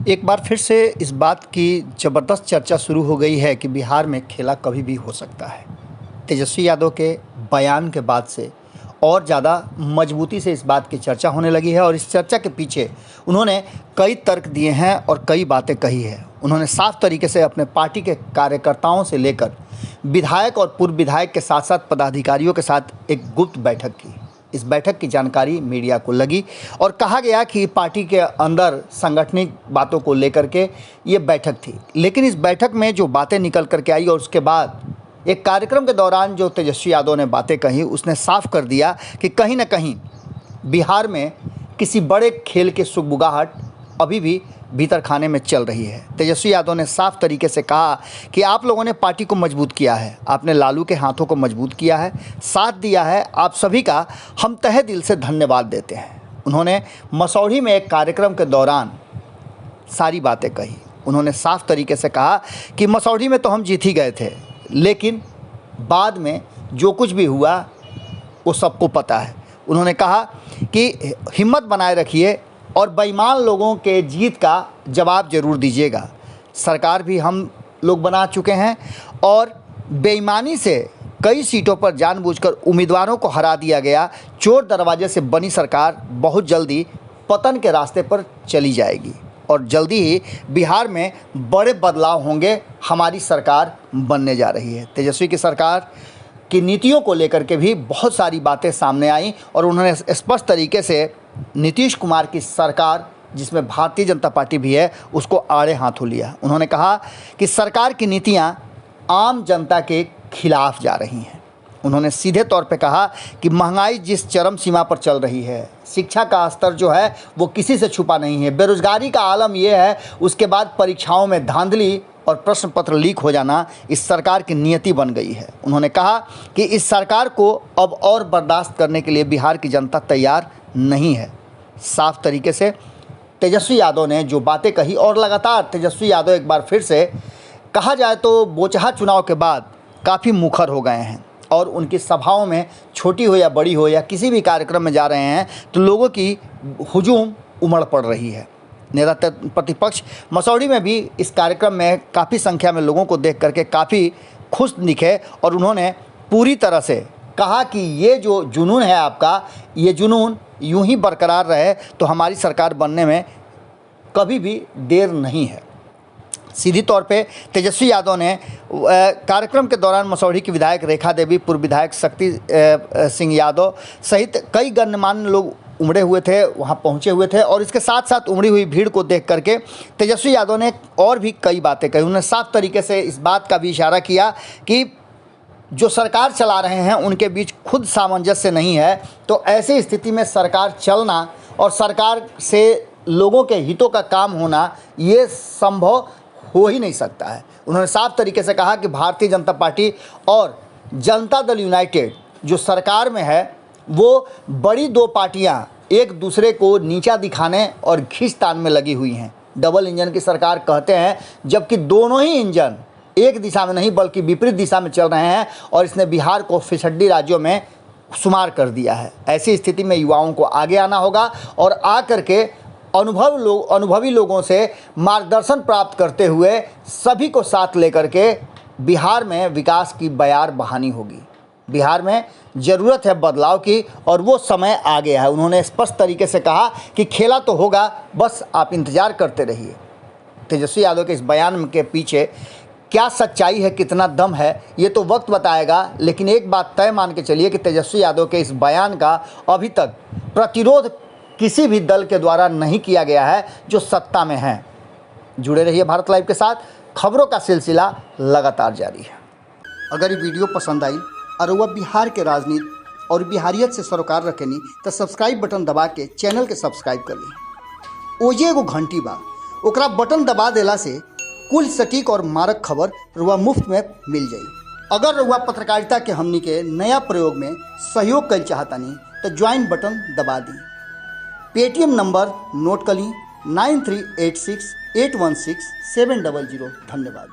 एक बार फिर से इस बात की ज़बरदस्त चर्चा शुरू हो गई है कि बिहार में खेला कभी भी हो सकता है। तेजस्वी यादव के बयान के बाद से और ज़्यादा मजबूती से इस बात की चर्चा होने लगी है और इस चर्चा के पीछे उन्होंने कई तर्क दिए हैं और कई बातें कही है। उन्होंने साफ तरीके से अपने पार्टी के कार्यकर्ताओं से लेकर विधायक और पूर्व विधायक के साथ साथ पदाधिकारियों के साथ एक गुप्त बैठक की। इस बैठक की जानकारी मीडिया को लगी और कहा गया कि पार्टी के अंदर सांगठनिक बातों को लेकर के ये बैठक थी। लेकिन इस बैठक में जो बातें निकल करके आई और उसके बाद एक कार्यक्रम के दौरान जो तेजस्वी यादव ने बातें कही, उसने साफ कर दिया कि कहीं ना कहीं बिहार में किसी बड़े खेल की सुगबुगाहट अभी भी भीतर खाने में चल रही है। तेजस्वी यादव ने साफ तरीके से कहा कि आप लोगों ने पार्टी को मजबूत किया है, आपने लालू के हाथों को मजबूत किया है, साथ दिया है, आप सभी का हम तहे दिल से धन्यवाद देते हैं। उन्होंने मसौढ़ी में एक कार्यक्रम के दौरान सारी बातें कही। उन्होंने साफ तरीके से कहा कि मसौढ़ी में तो हम जीत ही गए थे, लेकिन बाद में जो कुछ भी हुआ वो सबको पता है। उन्होंने कहा कि हिम्मत बनाए रखिए और बेईमान लोगों के जीत का जवाब ज़रूर दीजिएगा। सरकार भी हम लोग बना चुके हैं और बेईमानी से कई सीटों पर जानबूझकर उम्मीदवारों को हरा दिया गया। चोर दरवाजे से बनी सरकार बहुत जल्दी पतन के रास्ते पर चली जाएगी और जल्दी ही बिहार में बड़े बदलाव होंगे। हमारी सरकार बनने जा रही है। तेजस्वी की सरकार की नीतियों को लेकर के भी बहुत सारी बातें सामने आई और उन्होंने स्पष्ट तरीके से नीतीश कुमार की सरकार, जिसमें भारतीय जनता पार्टी भी है, उसको आड़े हाथों लिया। उन्होंने कहा कि सरकार की नीतियां आम जनता के खिलाफ जा रही हैं। उन्होंने सीधे तौर पे कहा कि महंगाई जिस चरम सीमा पर चल रही है, शिक्षा का स्तर जो है वो किसी से छुपा नहीं है, बेरोजगारी का आलम ये है, उसके बाद परीक्षाओं में धांधली और प्रश्न पत्र लीक हो जाना इस सरकार की नियति बन गई है। उन्होंने कहा कि इस सरकार को अब और बर्दाश्त करने के लिए बिहार की जनता तैयार नहीं है। साफ तरीके से तेजस्वी यादव ने जो बातें कही और लगातार तेजस्वी यादव एक बार फिर से कहा जाए तो बोचहा चुनाव के बाद काफ़ी मुखर हो गए हैं और उनकी सभाओं में, छोटी हो या बड़ी हो या किसी भी कार्यक्रम में जा रहे हैं तो लोगों की हुजूम उमड़ पड़ रही है। नेता प्रतिपक्ष मसौढ़ी में भी इस कार्यक्रम में काफ़ी संख्या में लोगों को देख करके काफ़ी खुश दिखे और उन्होंने पूरी तरह से कहा कि ये जो जुनून है आपका, ये जुनून यूं ही बरकरार रहे तो हमारी सरकार बनने में कभी भी देर नहीं है। सीधी तौर पे तेजस्वी यादव ने कार्यक्रम के दौरान मसौढ़ी की विधायक रेखा देवी, पूर्व विधायक शक्ति सिंह यादव सहित कई गणमान्य लोग उमड़े हुए थे, वहां पहुंचे हुए थे और इसके साथ साथ उमड़ी हुई भीड़ को देख करके तेजस्वी यादव ने और भी कई बातें कही। उन्होंने साफ तरीके से इस बात का भी इशारा किया कि जो सरकार चला रहे हैं उनके बीच खुद सामंजस्य नहीं है, तो ऐसी स्थिति में सरकार चलना और सरकार से लोगों के हितों का काम होना ये संभव हो ही नहीं सकता है। उन्होंने साफ तरीके से कहा कि भारतीय जनता पार्टी और जनता दल यूनाइटेड जो सरकार में है, वो बड़ी दो पार्टियां एक दूसरे को नीचा दिखाने और खींचतान में लगी हुई हैं। डबल इंजन की सरकार कहते हैं, जबकि दोनों ही इंजन एक दिशा में नहीं बल्कि विपरीत दिशा में चल रहे हैं और इसने बिहार को फिसड्डी राज्यों में शुमार कर दिया है। ऐसी स्थिति में युवाओं को आगे आना होगा और आकर के अनुभवी लोगों से मार्गदर्शन प्राप्त करते हुए सभी को साथ लेकर के बिहार में विकास की बयार बहानी होगी। बिहार में ज़रूरत है बदलाव की और वो समय आ गया है। उन्होंने स्पष्ट तरीके से कहा कि खेला तो होगा, बस आप इंतज़ार करते रहिए। तेजस्वी यादव के इस बयान के पीछे क्या सच्चाई है, कितना दम है, ये तो वक्त बताएगा, लेकिन एक बात तय मान के चलिए कि तेजस्वी यादव के इस बयान का अभी तक प्रतिरोध किसी भी दल के द्वारा नहीं किया गया है जो सत्ता में है। जुड़े रहिए भारत लाइव के साथ, खबरों का सिलसिला लगातार जारी है। अगर ये वीडियो पसंद आई और वह बिहार के राजनीति और बिहारियत से सरोकार रखेनी तो सब्सक्राइब बटन दबा के चैनल के सब्सक्राइब कर ली। ओजे एगो घंटी बा, ओकरा बटन दबा देला से कुल सटीक और मारक खबर रुआ मुफ्त में मिल जाई। अगर रुआ पत्रकारिता के हमनी के नया प्रयोग में सहयोग कर चाहतानी तो ज्वाइन बटन दबा दी। पेटीएम नंबर नोट कर ली 9386816700। धन्यवाद।